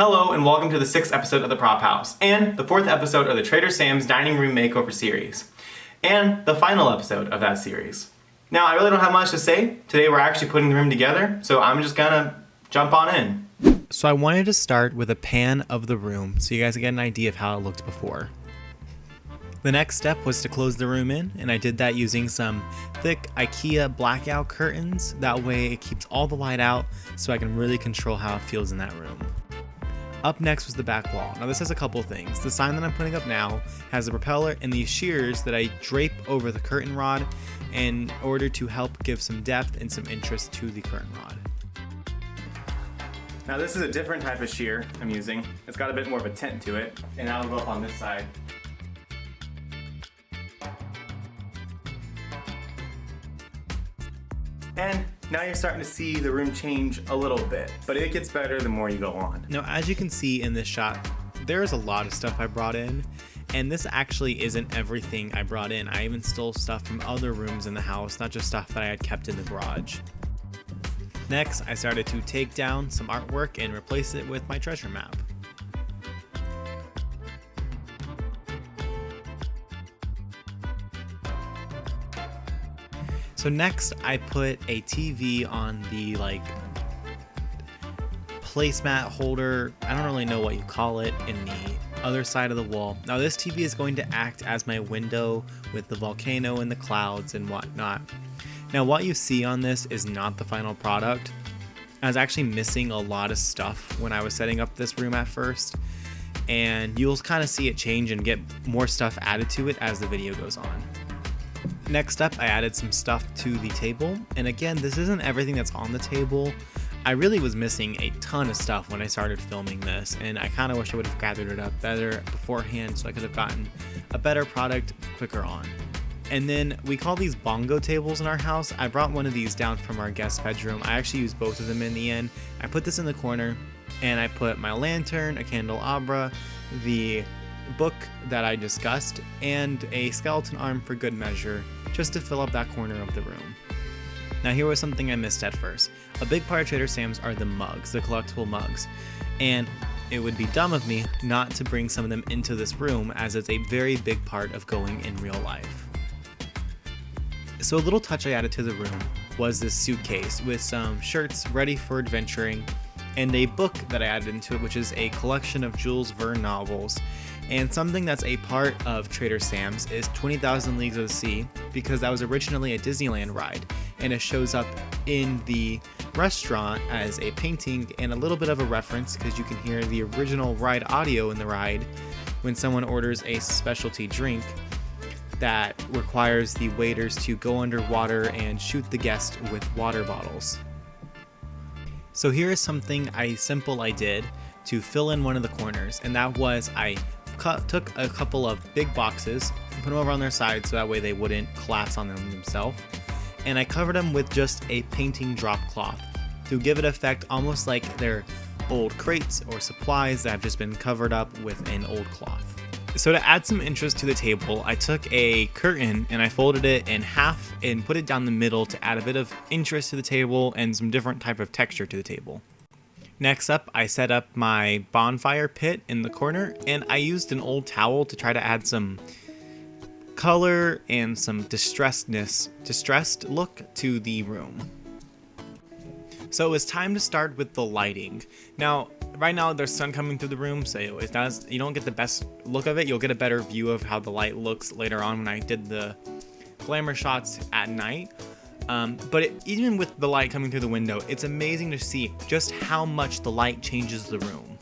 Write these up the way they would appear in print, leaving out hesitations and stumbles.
Hello and welcome to the 6th episode of The Prop House, and the 4th episode of the Trader Sam's Dining Room Makeover series, and the final episode of that series. Now, I really don't have much to say. Today we're actually putting the room together, so I'm just gonna jump on in. So I wanted to start with a pan of the room so you guys get an idea of how it looked before. The next step was to close the room in, and I did that using some thick IKEA blackout curtains. That way it keeps all the light out so I can really control how it feels in that room. Up next was the back wall. Now this has a couple things. The sign that I'm putting up now has a propeller and these shears that I drape over the curtain rod in order to help give some depth and some interest to the curtain rod. Now this is a different type of shear I'm using. It's got a bit more of a tint to it, and that'll go up on this side. And now you're starting to see the room change a little bit, but it gets better the more you go on. Now, as you can see in this shot, there's a lot of stuff I brought in, and this actually isn't everything I brought in. I even stole stuff from other rooms in the house, not just stuff that I had kept in the garage. Next, I started to take down some artwork and replace it with my treasure map. So next, I put a TV on the placemat holder. I don't really know what you call it, in the other side of the wall. Now this TV is going to act as my window with the volcano and the clouds and whatnot. Now what you see on this is not the final product. I was actually missing a lot of stuff when I was setting up this room at first, and you'll kind of see it change and get more stuff added to it as the video goes on. Next up, I added some stuff to the table, and again, this isn't everything that's on the table. I really was missing a ton of stuff when I started filming this, and I kind of wish I would have gathered it up better beforehand so I could have gotten a better product quicker on. And then we call these bongo tables in our house. I brought one of these down from our guest bedroom. I actually used both of them in the end. I put this in the corner, and I put my lantern, a candelabra, the book that I discussed, and a skeleton arm for good measure, just to fill up that corner of the room. Now here was something I missed at first. A big part of Trader Sam's are the mugs, the collectible mugs, and it would be dumb of me not to bring some of them into this room, as it's a very big part of going in real life. So a little touch I added to the room was this suitcase with some shirts ready for adventuring, and a book that I added into it, which is a collection of Jules Verne novels. And something that's a part of Trader Sam's is 20,000 Leagues of the Sea, because that was originally a Disneyland ride, and it shows up in the restaurant as a painting and a little bit of a reference, because you can hear the original ride audio in the ride when someone orders a specialty drink that requires the waiters to go underwater and shoot the guest with water bottles. So here is something simple I did to fill in one of the corners, and that was I took a couple of big boxes and put them over on their side so that way they wouldn't collapse on them themselves, and I covered them with just a painting drop cloth to give it effect almost like they're old crates or supplies that have just been covered up with an old cloth. So to add some interest to the table, I took a curtain and I folded it in half and put it down the middle to add a bit of interest to the table and some different type of texture to the table. Next up, I set up my bonfire pit in the corner, and I used an old towel to try to add some color and some distressed look to the room. So it was time to start with the lighting. Now, right now there's sun coming through the room, so you don't get the best look of it. You'll get a better view of how the light looks later on when I did the glamour shots at night. But even with the light coming through the window, it's amazing to see just how much the light changes the room.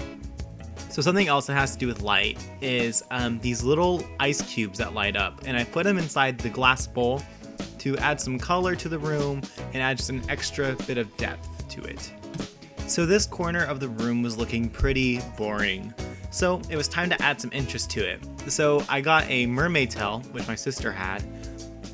So something else that has to do with light is these little ice cubes that light up, and I put them inside the glass bowl to add some color to the room and add just an extra bit of depth to it. So this corner of the room was looking pretty boring, so it was time to add some interest to it. So I got a mermaid tail, which my sister had,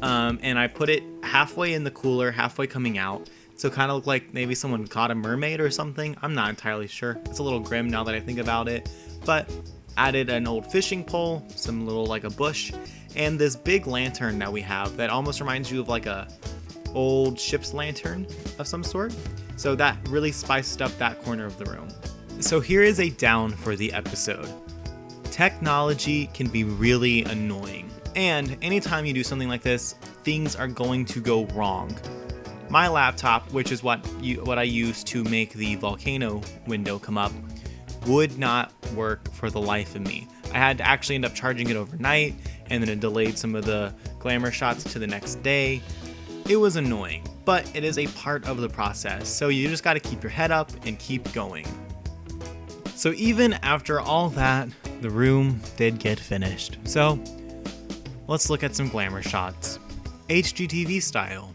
and I put it halfway in the cooler, halfway coming out, so it kind of looked like maybe someone caught a mermaid or something. I'm not entirely sure. It's a little grim now that I think about it, but added an old fishing pole, some little a bush, and this big lantern that we have that almost reminds you of a old ship's lantern of some sort. So that really spiced up that corner of the room. So here is a down for the episode. Technology can be really annoying, and anytime you do something like this, things are going to go wrong. My laptop, which is what I used to make the volcano window come up, would not work for the life of me. I had to actually end up charging it overnight, and then it delayed some of the glamour shots to the next day. It was annoying, but it is a part of the process, so you just gotta keep your head up and keep going. So even after all that, the room did get finished. So let's look at some glamour shots, HGTV style.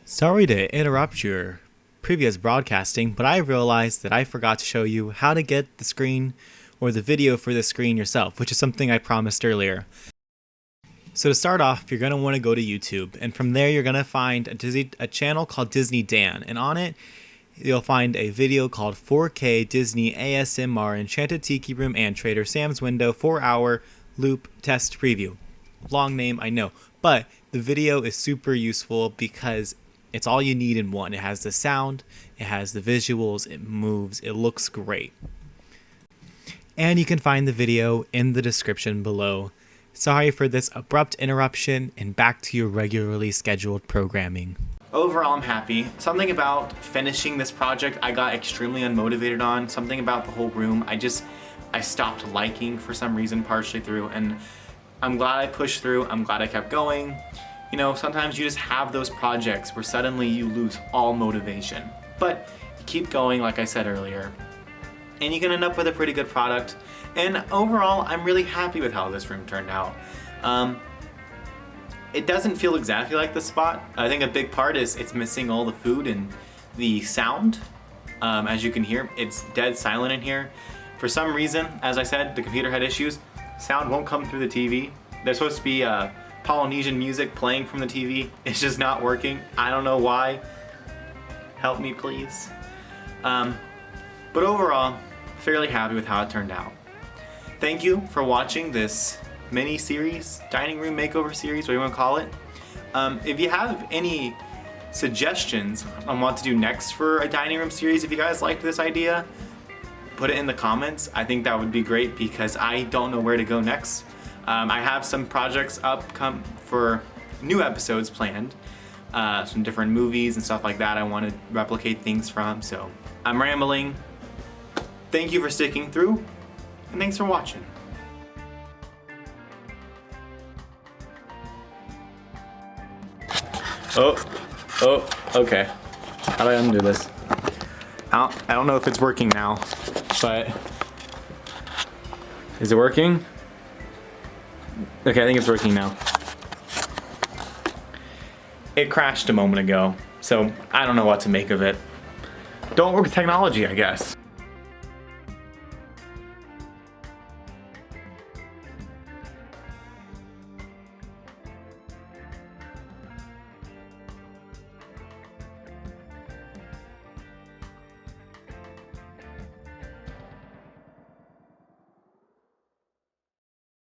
Sorry to interrupt your previous broadcasting, but I realized that I forgot to show you how to get the screen or the video for the screen yourself, which is something I promised earlier. So to start off, you're going to want to go to YouTube, and from there you're going to find a channel called Disney Dan, and on it you'll find a video called 4K Disney ASMR Enchanted Tiki Room and Trader Sam's Window 4-hour loop test preview. Long name, I know, but the video is super useful because it's all you need in one. It has the sound, it has the visuals, it moves, it looks great. And you can find the video in the description below. Sorry for this abrupt interruption, and back to your regularly scheduled programming. Overall, I'm happy. Something about finishing this project I got extremely unmotivated on. Something about the whole room I stopped liking for some reason partially through, and I'm glad I pushed through. I'm glad I kept going. You know, sometimes you just have those projects where suddenly you lose all motivation. But you keep going, like I said earlier, and you can end up with a pretty good product. And overall, I'm really happy with how this room turned out. It doesn't feel exactly like the spot. I think a big part is it's missing all the food and the sound. As you can hear, it's dead silent in here. For some reason, as I said, the computer had issues. Sound won't come through the TV. There's supposed to be Polynesian music playing from the TV. It's just not working. I don't know why. Help me, please. But overall, fairly happy with how it turned out. Thank you for watching this mini-series, dining room makeover series, what you want to call it. If you have any suggestions on what to do next for a dining room series, if you guys liked this idea, put it in the comments. I think that would be great because I don't know where to go next. I have some projects for new episodes planned, some different movies and stuff like that I want to replicate things from, so I'm rambling. Thank you for sticking through, and thanks for watching. Oh, okay. How do I undo this? I don't know if it's working now, but is it working? Okay, I think it's working now. It crashed a moment ago, so I don't know what to make of it. Don't work with technology, I guess.